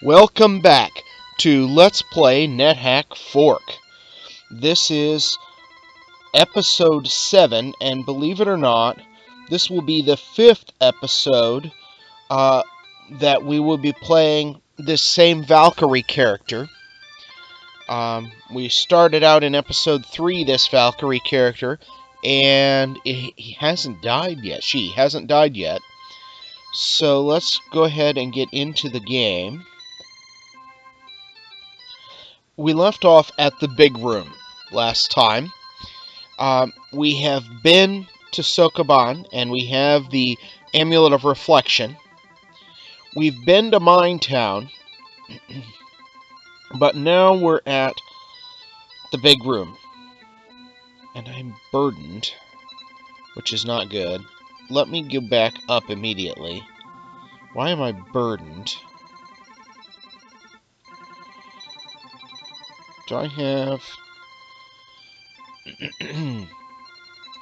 Welcome back to Let's Play NetHack Fourk. This is episode 7, and believe it or not, this will be the 5th episode that we will be playing this same Valkyrie character. We started out in episode 3, this Valkyrie character, and he hasn't died yet. She hasn't died yet. So let's go ahead and get into the game. We left off at the big room last time. We have been to Sokoban, and we have the Amulet of Reflection. We've been to Mine Town, but now we're at the big room. And I'm burdened, which is not good. Let me go back up immediately. Why am I burdened? Do I have...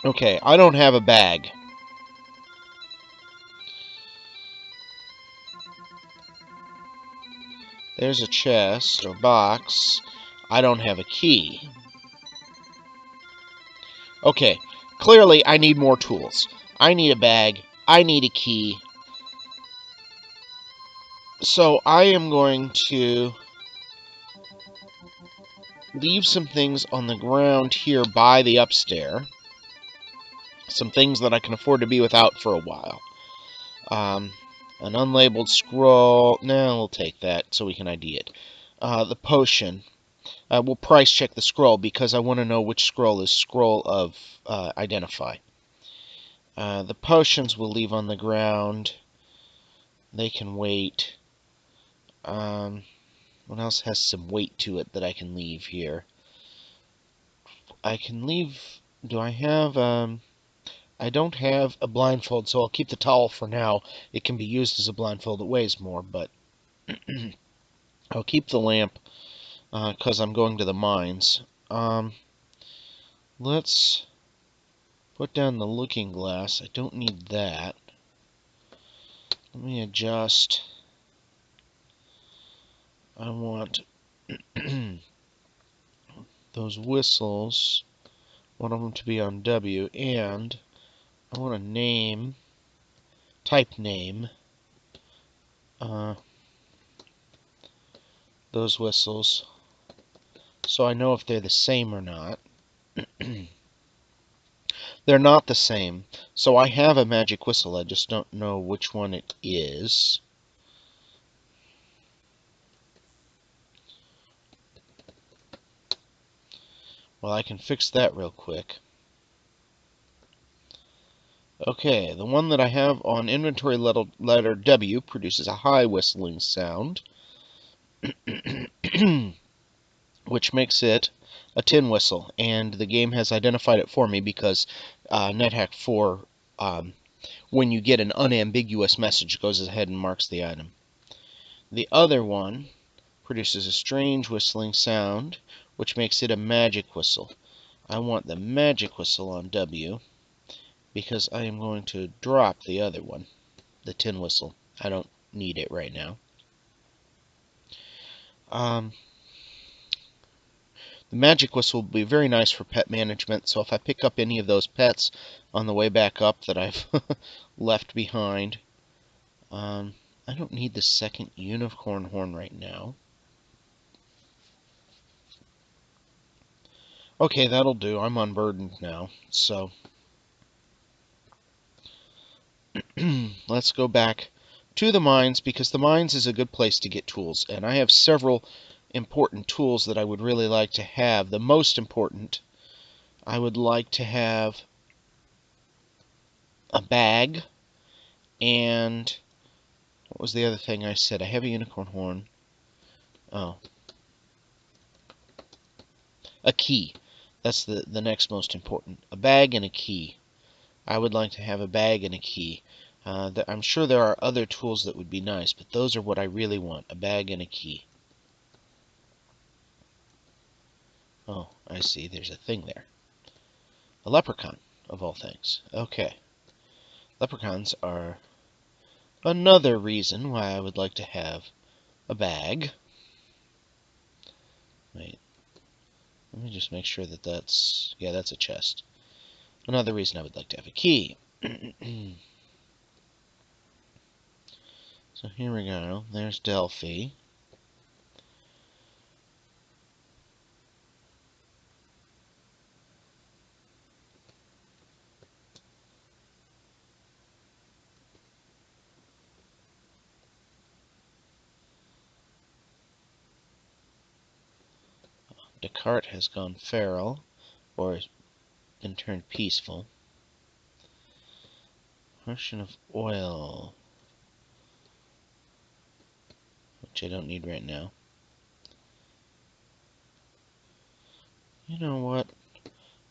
Okay, I don't have a bag. There's a chest or box. I don't have a key. Okay, clearly I need more tools. I need a bag. I need a key. So I am going to leave some things on the ground here by the upstairs. Some things that I can afford to be without for a while. An unlabeled scroll. No, we'll take that so we can ID it. The potion. We'll price check the scroll because I want to know which scroll is scroll of identify. The potions we'll leave on the ground. They can wait. What else has some weight to it that I can leave here? I can leave... Do I have... I don't have a blindfold, so I'll keep the towel for now. It can be used as a blindfold. It weighs more, but... I'll keep the lamp, because I'm going to the mines. Let's put down the looking glass. I don't need that. Let me adjust... I want those whistles, one of them to be on W, and I want to name, type name, those whistles, so I know if they're the same or not. They're not the same, so I have a magic whistle, I just don't know which one it is. Well, I can fix that real quick. Okay, the one that I have on inventory letter W produces a high whistling sound, which makes it a tin whistle, and the game has identified it for me because NetHack 4, when you get an unambiguous message, goes ahead and marks the item. The other one produces a strange whistling sound, which makes it a magic whistle. I want the magic whistle on W, because I am going to drop the other one, the tin whistle. I don't need it right now. The magic whistle will be very nice for pet management, so if I pick up any of those pets on the way back up that I've left behind, I don't need the second unicorn horn right now. Okay, that'll do. I'm unburdened now, so let's go back to the mines, because the mines is a good place to get tools, and I have several important tools that I would really like to have. The most important, I would like to have a bag, and what was the other thing I said? I have a unicorn horn. Oh. A key. That's the next most important. A bag and a key. I would like to have a bag and a key. I'm sure there are other tools that would be nice, but those are what I really want. A bag and a key. Oh, I see. There's a thing there. A leprechaun, of all things. Okay. Leprechauns are another reason why I would like to have a bag. Wait, let me just make sure that that's... yeah, that's a chest. Another reason I would like to have a key. So here we go. There's Delphi. Descartes has gone feral, or has been turned peaceful. Portion of oil, which I don't need right now. You know what?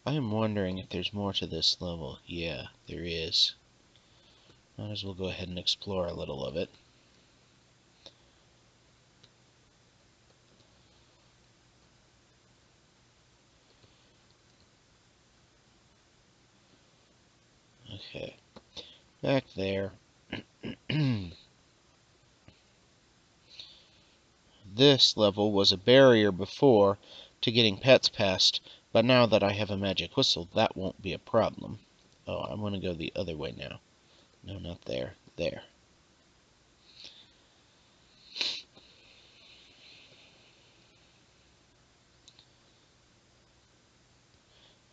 I am wondering if there's more to this level. Yeah, there is. Might as well go ahead and explore a little of it. Okay, back there. This level was a barrier before to getting pets past, but now that I have a magic whistle, that won't be a problem. Oh, I'm going to go the other way now. No, not there. There.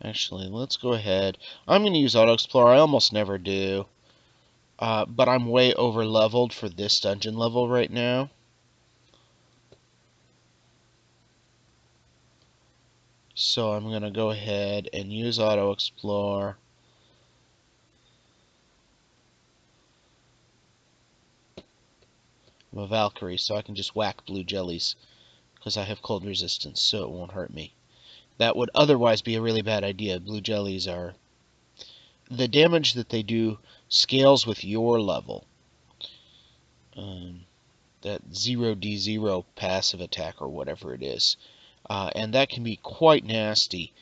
Actually, let's go ahead. I'm going to use Auto Explorer. I almost never do. But I'm way over leveled for this dungeon level right now. So I'm going to go ahead and use Auto Explore. I'm a Valkyrie, so I can just whack blue jellies. Because I have cold resistance, so it won't hurt me. That would otherwise be a really bad idea. Blue jellies are... the damage that they do scales with your level. That 0d0 passive attack or whatever it is. And that can be quite nasty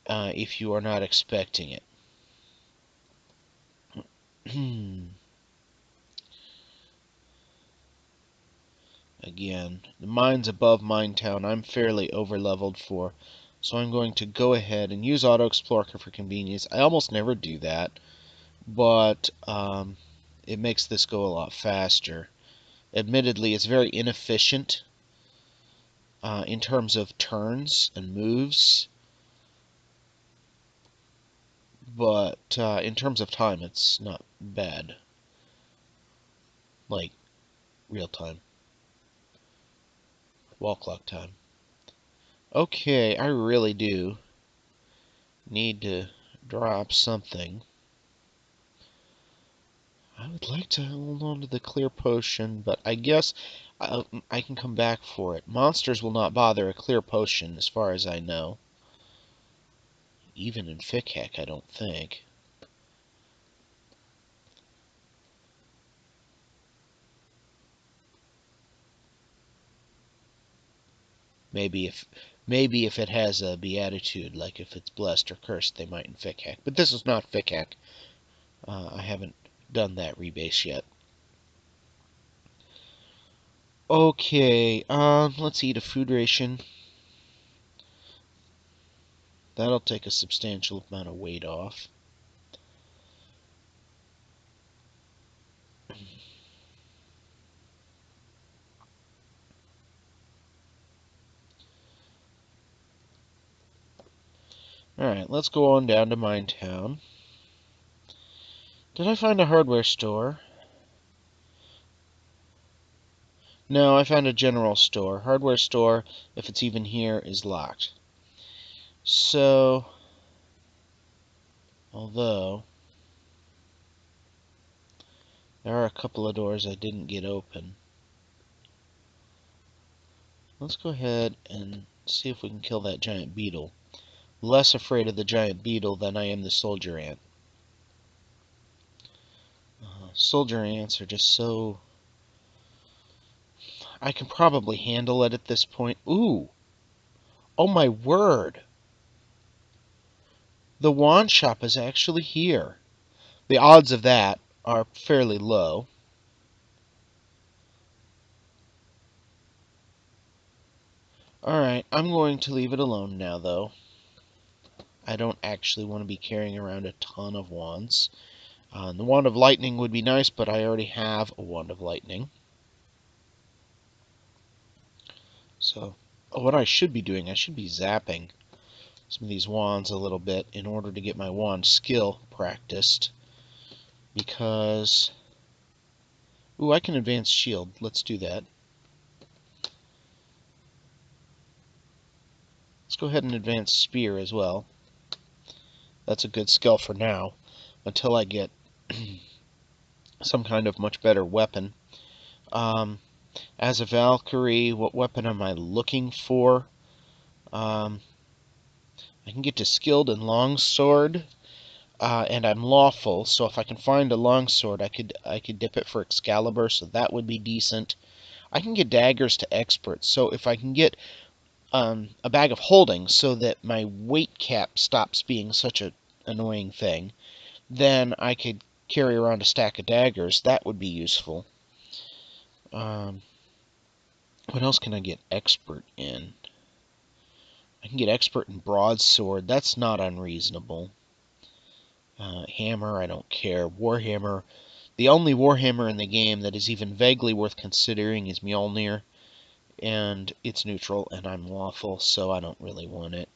if you are not expecting it. Again, the mines above Minetown I'm fairly over-leveled for, so I'm going to go ahead and use Auto Explorer for convenience. I almost never do that, but it makes this go a lot faster. Admittedly, it's very inefficient in terms of turns and moves, but in terms of time, it's not bad. Like, real time. Wall clock time. Okay, I really do need to drop something. I would like to hold on to the clear potion, but I guess I can come back for it. Monsters will not bother a clear potion, as far as I know. Even in Fickhack, I don't think. Maybe if it has a beatitude, like if it's blessed or cursed, they might in Fickhack. But this is not Fickhack. I haven't done that rebase yet. Okay, let's eat a food ration. That'll take a substantial amount of weight off. Alright, let's go on down to Minetown. Did I find a hardware store? No, I found a general store. Hardware store, if it's even here, is locked. So, although there are a couple of doors I didn't get open. Let's go ahead and see if we can kill that giant beetle. Less afraid of the giant beetle than I am the soldier ant. Soldier ants are just so... I can probably handle it at this point. Ooh! Oh my word! The wand shop is actually here. The odds of that are fairly low. Alright, I'm going to leave it alone now, though. I don't actually want to be carrying around a ton of wands. The Wand of Lightning would be nice, but I already have a Wand of Lightning. So, what I should be doing, I should be zapping some of these wands a little bit in order to get my wand skill practiced. Because... Ooh, I can advance shield. Let's do that. Let's go ahead and advance spear as well. That's a good skill for now, until I get some kind of much better weapon. As a Valkyrie, what weapon am I looking for? I can get to skilled and longsword, and I'm lawful, so if I can find a longsword, I could dip it for Excalibur, so that would be decent. I can get daggers to expert, so if I can get a bag of holding so that my weight cap stops being such an annoying thing, then I could carry around a stack of daggers. That would be useful. What else can I get expert in? I can get expert in broadsword. That's not unreasonable. Hammer, I don't care. Warhammer. The only Warhammer in the game that is even vaguely worth considering is Mjolnir. And it's neutral, and I'm lawful, so I don't really want it.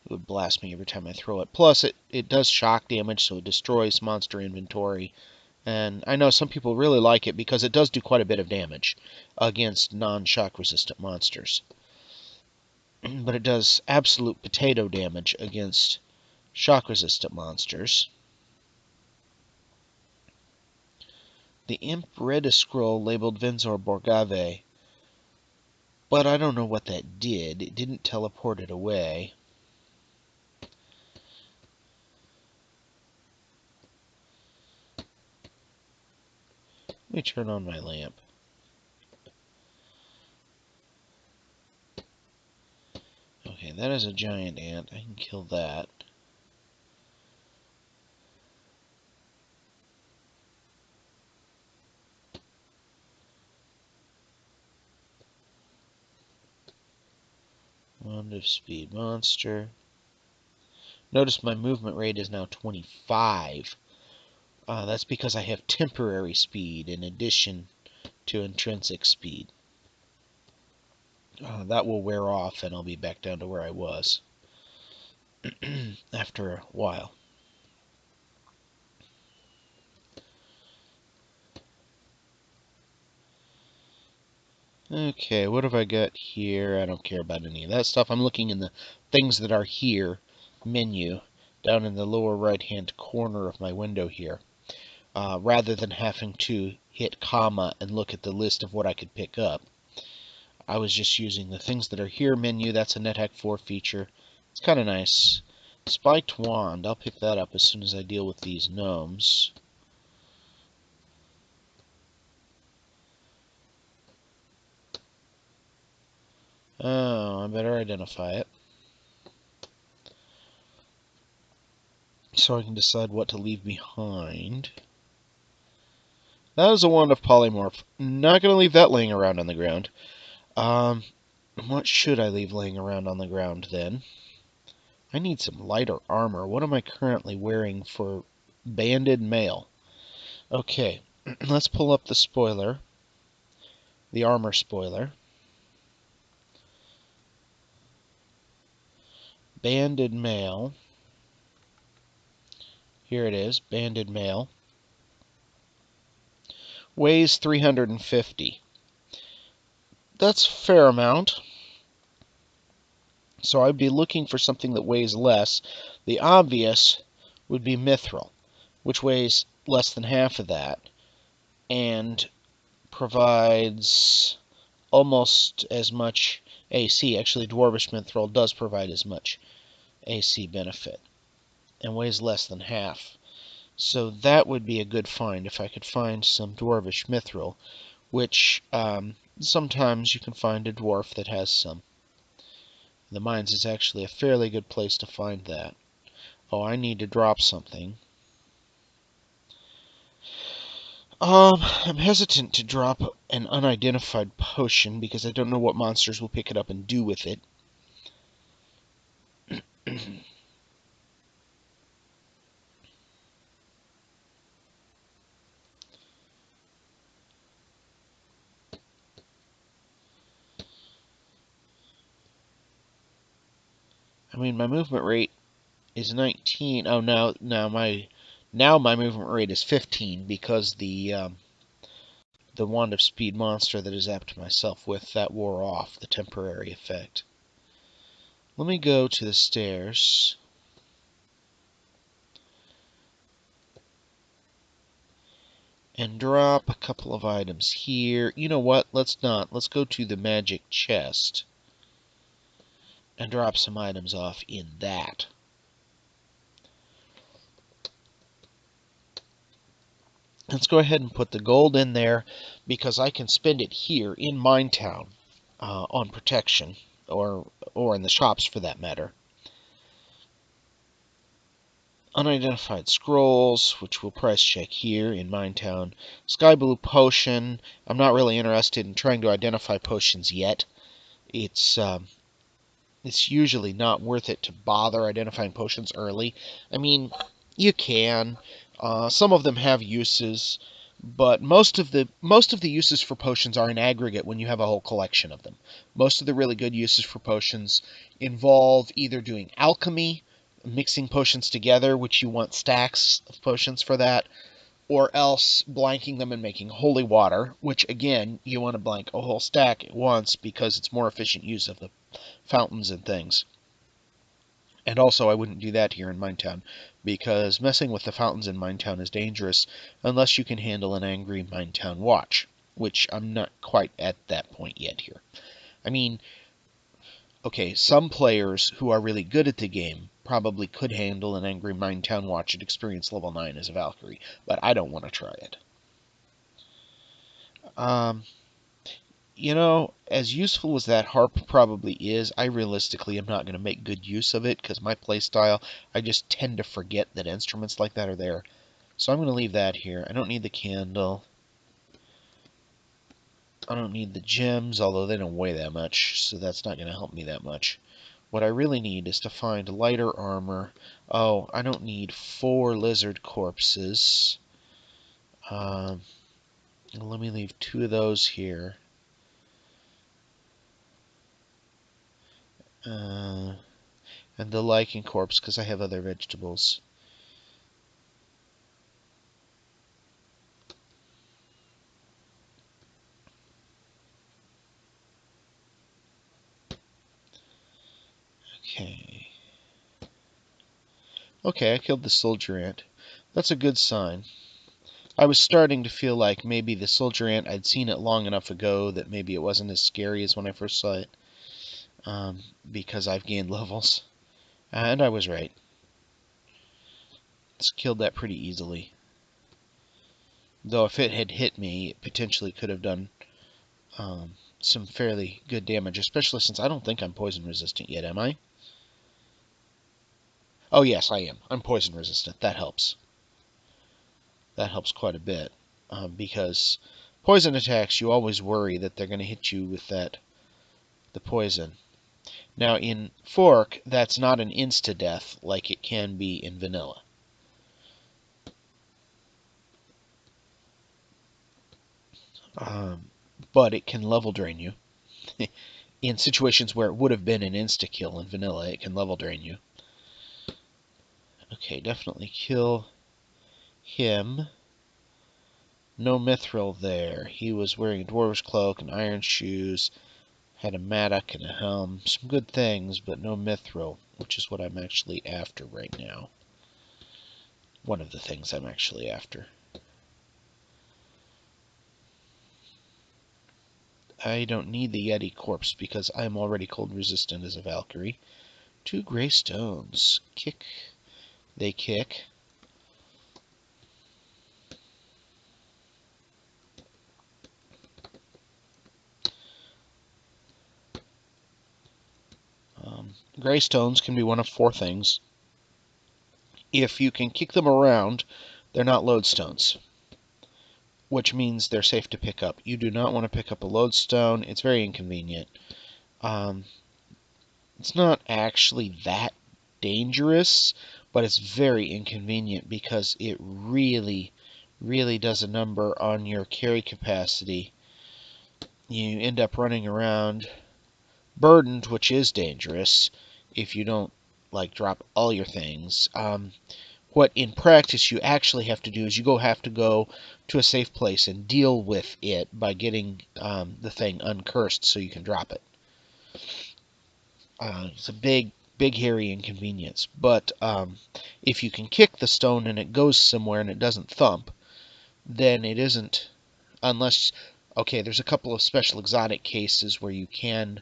It would blast me every time I throw it. Plus, it does shock damage, so it destroys monster inventory. And I know some people really like it because it does do quite a bit of damage against non-shock resistant monsters. But it does absolute potato damage against shock resistant monsters. The Imp read a scroll labeled Venzor Borgave, but I don't know what that did. It didn't teleport it away. Let me turn on my lamp. Okay, that is a giant ant. I can kill that. Wand of Speed monster. Notice my movement rate is now 25. That's because I have temporary speed in addition to intrinsic speed. That will wear off and I'll be back down to where I was after a while. Okay, what have I got here? I don't care about any of that stuff. I'm looking in the things that are here menu down in the lower right hand corner of my window here. Rather than having to hit comma and look at the list of what I could pick up. I was just using the things that are here menu. That's a NetHack Fourk feature. It's kind of nice. Spiked Wand. I'll pick that up as soon as I deal with these gnomes. Oh, I better identify it. So I can decide what to leave behind. That is a Wand of Polymorph. Not going to leave that laying around on the ground. What should I leave laying around on the ground then? I need some lighter armor. What am I currently wearing for banded mail? Okay, let's pull up the spoiler. The armor spoiler. Banded mail. Here it is, banded mail. Weighs 350. That's a fair amount. So I'd be looking for something that weighs less. The obvious would be mithril, which weighs less than half of that and provides almost as much AC. Actually, dwarvish mithril does provide as much AC benefit and weighs less than half. So that would be a good find if I could find some dwarvish mithril, which sometimes you can find a dwarf that has some. The mines is actually a fairly good place to find that. Oh, I need to drop something. I'm hesitant to drop an unidentified potion because I don't know what monsters will pick it up and do with it. I mean, my movement rate is 19. Oh, now my movement rate is 15 because the Wand of Speed monster that I zapped myself with, that wore off, the temporary effect. Let me go to the stairs. And drop a couple of items here. You know what? Let's not. Let's go to the magic chest and drop some items off in that. Let's go ahead and put the gold in there because I can spend it here in Minetown on protection, or in the shops for that matter. Unidentified scrolls, which we'll price check here in Minetown. Sky Blue Potion. I'm not really interested in trying to identify potions yet. It's usually not worth it to bother identifying potions early. I mean, you can. Some of them have uses, but most of the uses for potions are in aggregate when you have a whole collection of them. Most of the really good uses for potions involve either doing alchemy, mixing potions together, which you want stacks of potions for that, or else blanking them and making holy water, which again, you want to blank a whole stack at once because it's more efficient use of the fountains and things. And also, I wouldn't do that here in Minetown, because messing with the fountains in Minetown is dangerous unless you can handle an angry Minetown watch, which I'm not quite at that point yet here. I mean, okay, some players who are really good at the game probably could handle an angry Minetown watch at experience level 9 as a Valkyrie, but I don't want to try it. You know, as useful as that harp probably is, I realistically am not going to make good use of it because my playstyle, I just tend to forget that instruments like that are there. So I'm going to leave that here. I don't need the candle. I don't need the gems, although they don't weigh that much, so that's not going to help me that much. What I really need is to find lighter armor. Oh, I don't need 4 lizard corpses. Let me leave 2 of those here. And the lichen corpse, because I have other vegetables. Okay. Okay, I killed the soldier ant. That's a good sign. I was starting to feel like maybe the soldier ant, I'd seen it long enough ago that maybe it wasn't as scary as when I first saw it. Because I've gained levels. And I was right. Just killed that pretty easily. Though if it had hit me, it potentially could have done some fairly good damage, especially since I don't think I'm poison resistant yet, am I? Oh yes, I am. I'm poison resistant. That helps. That helps quite a bit. Because poison attacks, you always worry that they're going to hit you with the poison. Now in Fork, that's not an insta-death like it can be in vanilla. But it can level drain you. In situations where it would have been an insta-kill in vanilla, it can level drain you. Okay, definitely kill him. No mithril there. He was wearing a dwarf's cloak and iron shoes, had a mattock and a helm. Some good things, but no mithril, which is what I'm actually after right now. One of the things I'm actually after. I don't need the Yeti corpse because I'm already cold resistant as a Valkyrie. 2 gray stones. Kick. They kick. Gray stones can be one of 4 things. If you can kick them around, they're not lodestones. which means they're safe to pick up. You do not want to pick up a lodestone. It's very inconvenient. It's not actually that dangerous, but it's very inconvenient because it really, really does a number on your carry capacity. You end up running around burdened, which is dangerous if you don't drop all your things. What in practice you actually have to do is have to go to a safe place and deal with it by getting the thing uncursed so you can drop it. It's a big, hairy inconvenience. But if you can kick the stone and it goes somewhere and it doesn't thump, then it isn't, unless, okay, there's a couple of special exotic cases where you can,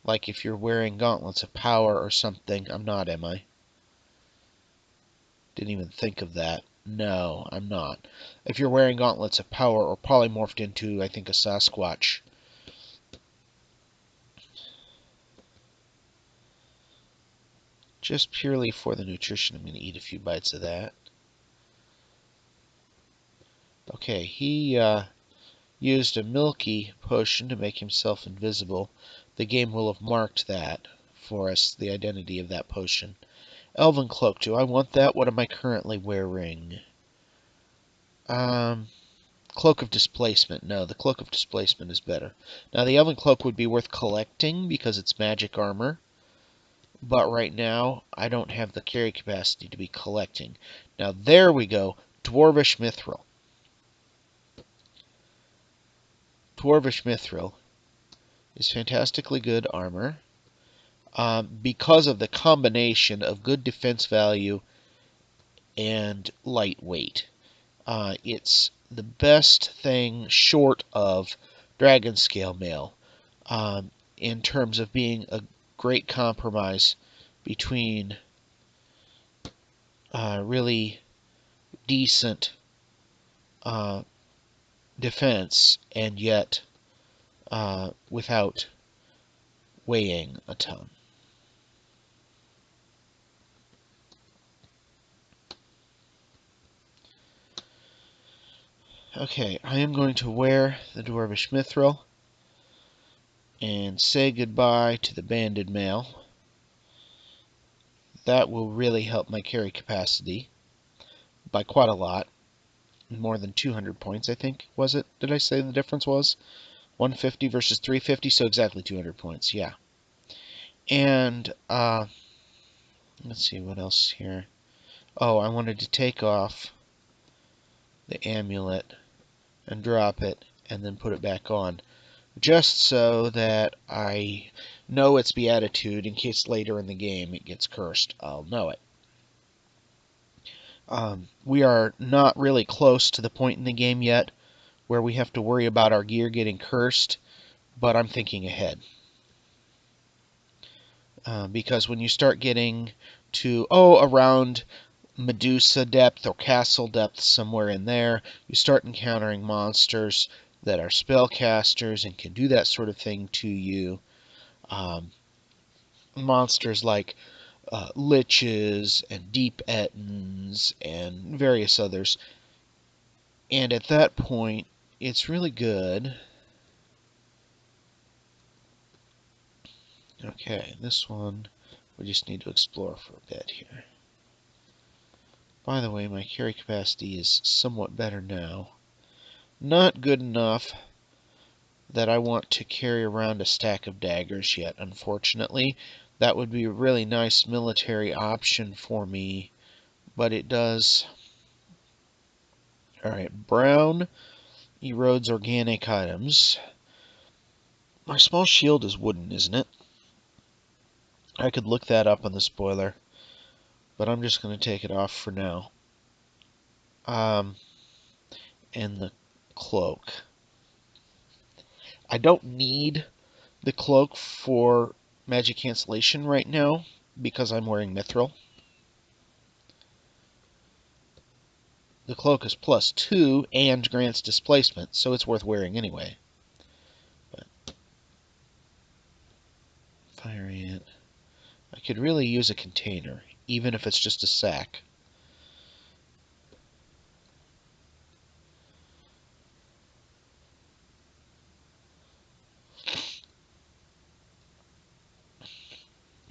like if you're wearing gauntlets of power or something. I'm not, am I? Didn't even think of that. No, I'm not. If you're wearing gauntlets of power or polymorphed into, I think, a Sasquatch. Just purely for the nutrition, I'm going to eat a few bites of that. Okay, he used a milky potion to make himself invisible. The game will have marked that for us, the identity of that potion. Elven Cloak, do I want that? What am I currently wearing? Cloak of Displacement. No, the Cloak of Displacement is better. Now, the Elven Cloak would be worth collecting because it's magic armor. But right now, I don't have the carry capacity to be collecting. Now, there we go. Dwarvish Mithril. Dwarvish Mithril is fantastically good armor because of the combination of good defense value and lightweight. It's the best thing short of Dragon Scale Mail in terms of being a great compromise between really decent defense and yet without weighing a ton. Okay, I am going to wear the Dwarvish Mithril and say goodbye to the Banded Mail. That will really help my carry capacity by quite a lot. More than 200 points, I think, was it? Did I say the difference was? 150 versus 350, so exactly 200 points, yeah. And, let's see, what else here? Oh, I wanted to take off the amulet and drop it and then put it back on, just so that I know its beatitude in case later in the game it gets cursed. I'll know it. We are not really close to the point in the game yet where we have to worry about our gear getting cursed, but I'm thinking ahead. Because when you start getting to, around Medusa depth or castle depth, somewhere in there, you start encountering monsters that are spellcasters and can do that sort of thing to you. Monsters like liches and deep ettins and various others. And at that point, it's really good. Okay, this one we just need to explore for a bit here. By the way, my carry capacity is somewhat better now. Not good enough that I want to carry around a stack of daggers yet, unfortunately. That would be a really nice military option for me, but it does. Alright, brown erodes organic items. My small shield is wooden, isn't it? I could look that up on the spoiler, but I'm just going to take it off for now. And the cloak. I don't need the cloak for magic cancellation right now because I'm wearing Mithril. The cloak is +2 and grants displacement, so it's worth wearing anyway. But fire ant. I could really use a container, even if it's just a sack.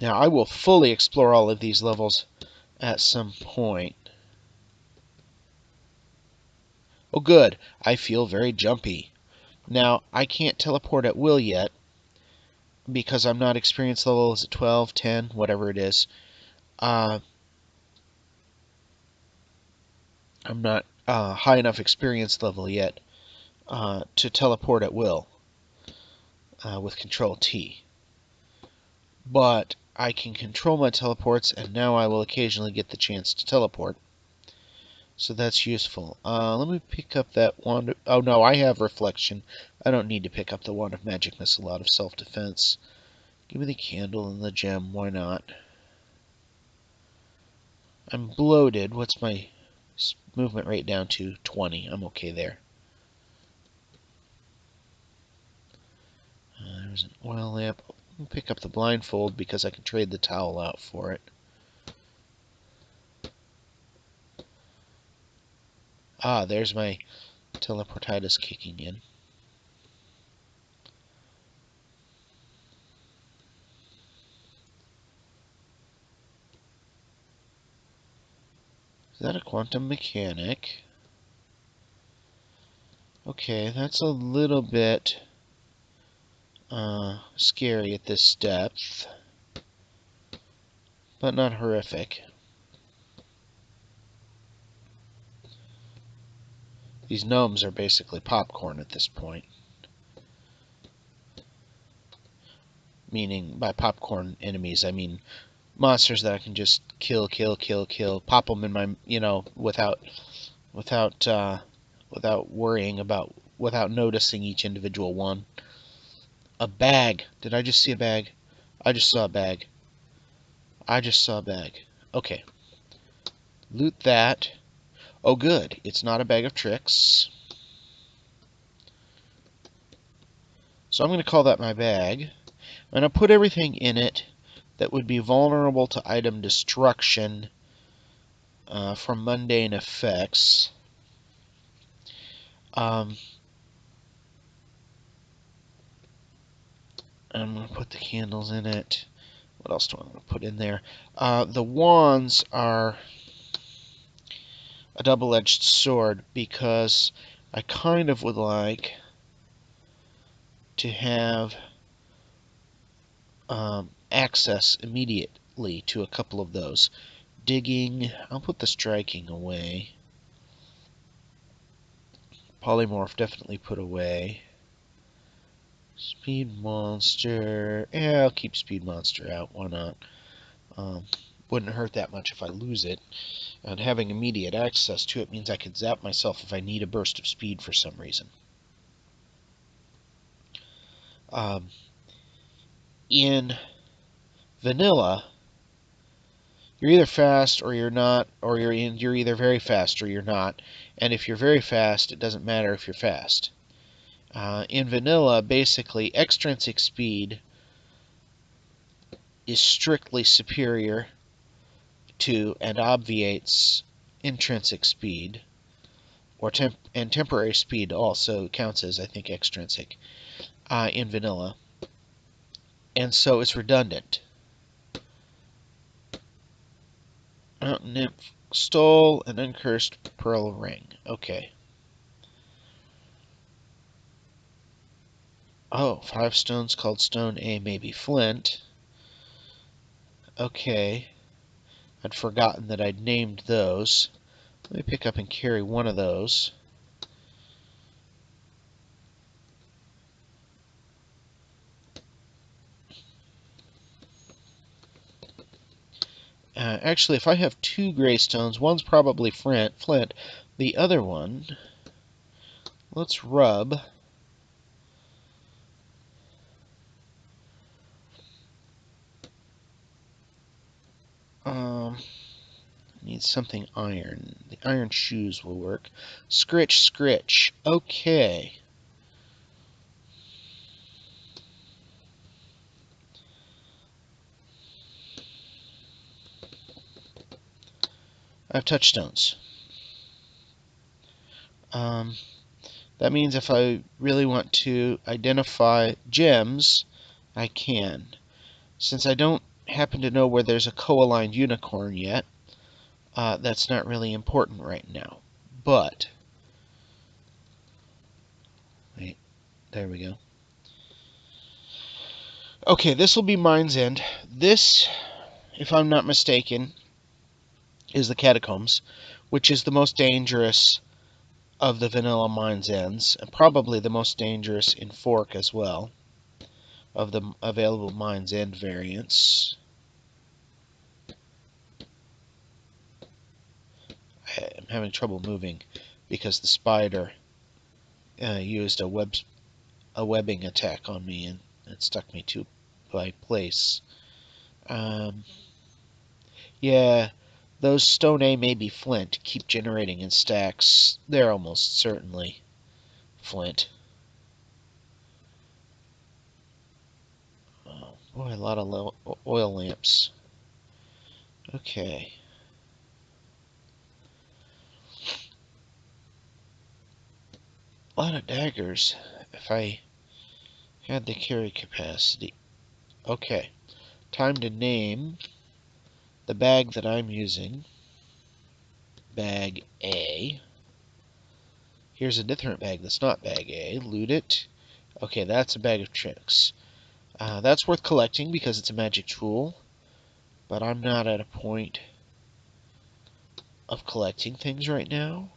Now, I will fully explore all of these levels at some point. Oh, good. I feel very jumpy. Now, I can't teleport at will yet because I'm not experience level, is it 12, 10, whatever it is. I'm not high enough experience level yet to teleport at will with Control T. But I can control my teleports, and now I will occasionally get the chance to teleport. So that's useful. Let me pick up that wand. Oh no, I have reflection. I don't need to pick up the wand of magic missile out of self-defense. Give me the candle and the gem. Why not? I'm bloated. What's my movement rate down to? 20. I'm okay there. There's an oil lamp. I'll pick up the blindfold because I can trade the towel out for it. Ah, there's my teleportitis kicking in. Is that a quantum mechanic? Okay, that's a little bit scary at this depth, but not horrific. These gnomes are basically popcorn at this point. Meaning, by popcorn enemies, I mean monsters that I can just kill, pop them in my, without worrying about, without noticing each individual one. A bag. Did I just see a bag? I just saw a bag. I just saw a bag. Okay. Loot that. Oh, good. It's not a bag of tricks. So I'm going to call that my bag. I'm going to put everything in it that would be vulnerable to item destruction from mundane effects. I'm going to put the candles in it. What else do I want to put in there? The wands are a double-edged sword because I kind of would like to have access immediately to a couple of those. Digging, I'll put the striking away. Polymorph definitely put away. Speed monster, yeah, I'll keep speed monster out, why not? Wouldn't hurt that much if I lose it. And having immediate access to it means I could zap myself if I need a burst of speed for some reason. In vanilla, you're either fast or you're not, or you're either very fast or you're not. And if you're very fast, it doesn't matter if you're fast. In vanilla, basically, extrinsic speed is strictly superior to and obviates intrinsic speed, or and temporary speed also counts as, I think, extrinsic in vanilla. And so it's redundant. Mountain Nymph stole an uncursed pearl ring. Okay. Oh, 5 stones called stone A, maybe flint. Okay. I'd forgotten that I'd named those. Let me pick up and carry one of those. Actually, if I have 2 gray stones, one's probably flint. The other one, let's rub. Need something iron. The iron shoes will work. Scritch. Okay. I have touchstones. That means if I really want to identify gems, I can. Since I don't happen to know where there's a co-aligned unicorn yet. That's not really important right now. But, wait, there we go. Okay, this will be Mine's End. This, if I'm not mistaken, is the Catacombs, which is the most dangerous of the vanilla Mine's Ends, and probably the most dangerous in Fork as well, of the available Mine's End variants. I'm having trouble moving because the spider used a webbing attack on me, and it stuck me to my place. Yeah, those stone A may be flint. Keep generating in stacks. They're almost certainly flint. Oh, boy, a lot of oil lamps. Okay. A lot of daggers, if I had the carry capacity. Okay. Time to name the bag that I'm using. Bag A. Here's a different bag that's not bag A. Loot it. Okay, that's a bag of tricks. That's worth collecting because it's a magic tool, but I'm not at a point of collecting things right now.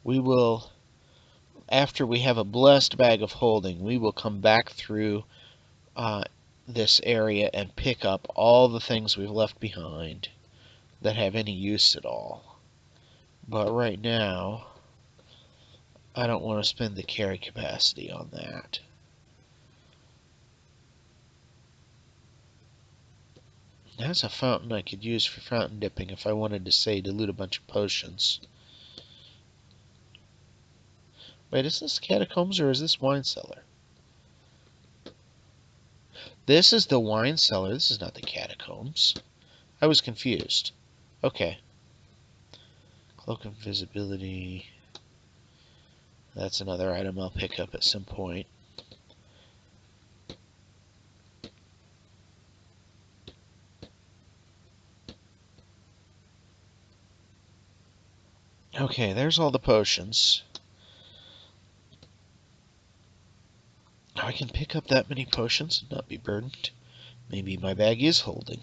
We will, after we have a blessed bag of holding, we will come back through this area and pick up all the things we've left behind that have any use at all. But right now, I don't want to spend the carry capacity on that. That's a fountain I could use for fountain dipping if I wanted to, say, dilute a bunch of potions. Wait, is this catacombs or is this wine cellar? This is the wine cellar. This is not the catacombs. I was confused. Okay. Cloak of invisibility. That's another item I'll pick up at some point. Okay, there's all the potions. I can pick up that many potions and not be burdened. Maybe my bag is holding.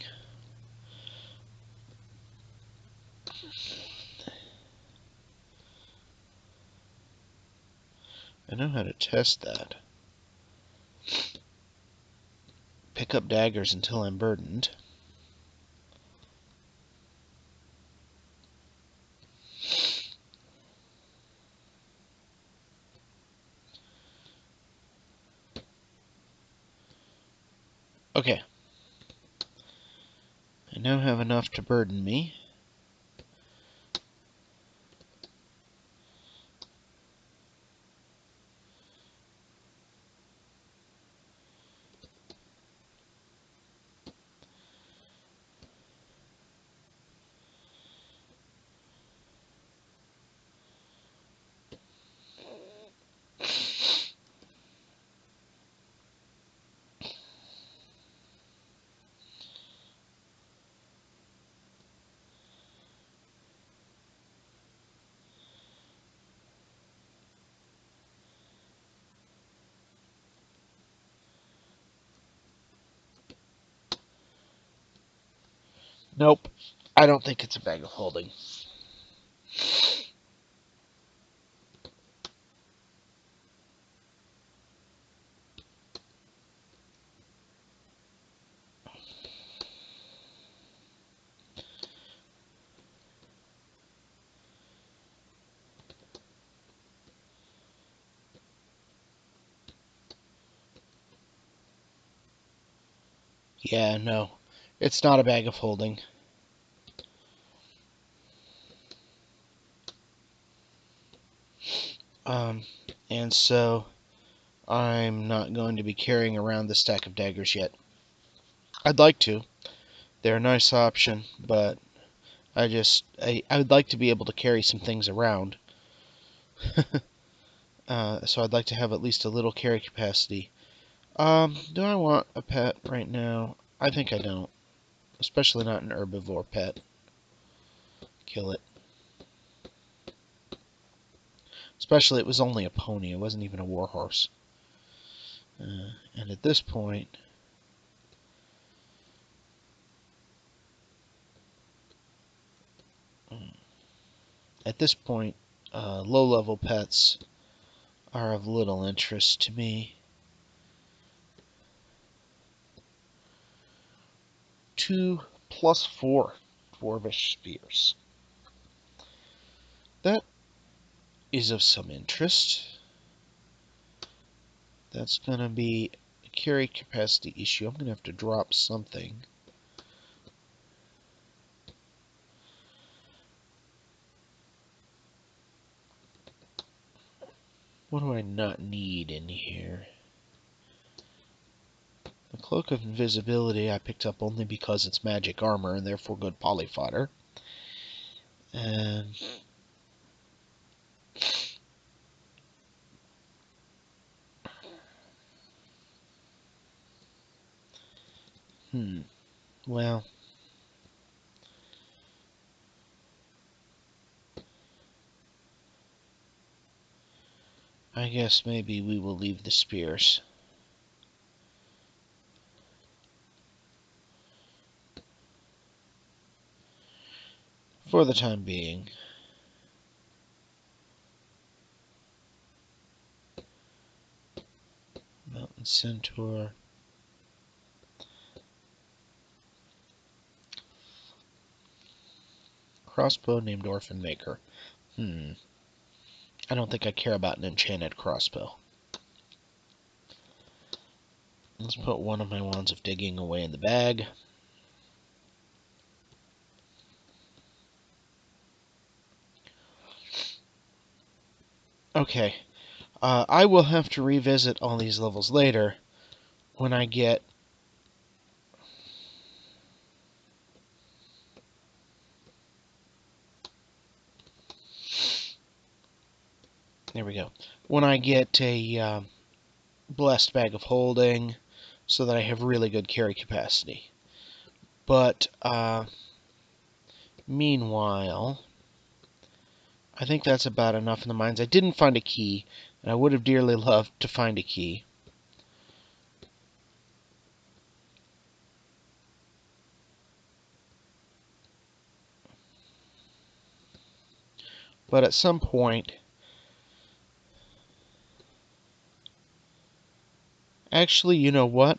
I know how to test that. Pick up daggers until I'm burdened. Okay. I now have enough to burden me. Nope. I don't think it's a bag of holding. Yeah, no. It's not a bag of holding. And so I'm not going to be carrying around the stack of daggers yet. I'd like to. They're a nice option, but I would like to be able to carry some things around. So I'd like to have at least a little carry capacity. Do I want a pet right now? I think I don't. Especially not an herbivore pet. Kill it. Especially it was only a pony. It wasn't even a warhorse. And at this point... low-level pets are of little interest to me. 2+4 dwarvish spears. That is of some interest. That's going to be a carry capacity issue. I'm going to have to drop something. What do I not need in here? The Cloak of Invisibility I picked up only because it's magic armor and therefore good poly fodder. And well, I guess maybe we will leave the spears. For the time being. Mountain Centaur. Crossbow named Orphan Maker. I don't think I care about an enchanted crossbow. Let's put one of my wands of digging away in the bag. Okay. I will have to revisit all these levels later when I get... There we go. When I get a blessed bag of holding so that I have really good carry capacity. But, meanwhile, I think that's about enough in the mines. I didn't find a key, and I would have dearly loved to find a key. But at some point... Actually, you know what?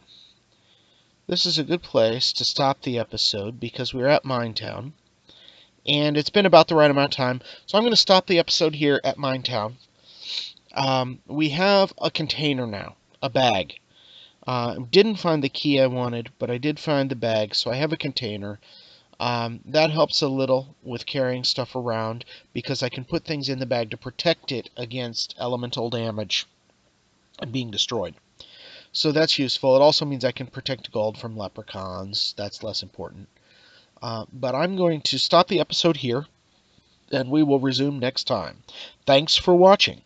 This is a good place to stop the episode because we're at Minetown. And it's been about the right amount of time. So I'm going to stop the episode here at Minetown. We have a container now. A bag. Didn't find the key I wanted, but I did find the bag. So I have a container. That helps a little with carrying stuff around because I can put things in the bag to protect it against elemental damage and being destroyed. So that's useful. It also means I can protect gold from leprechauns. That's less important. But I'm going to stop the episode here, and we will resume next time. Thanks for watching.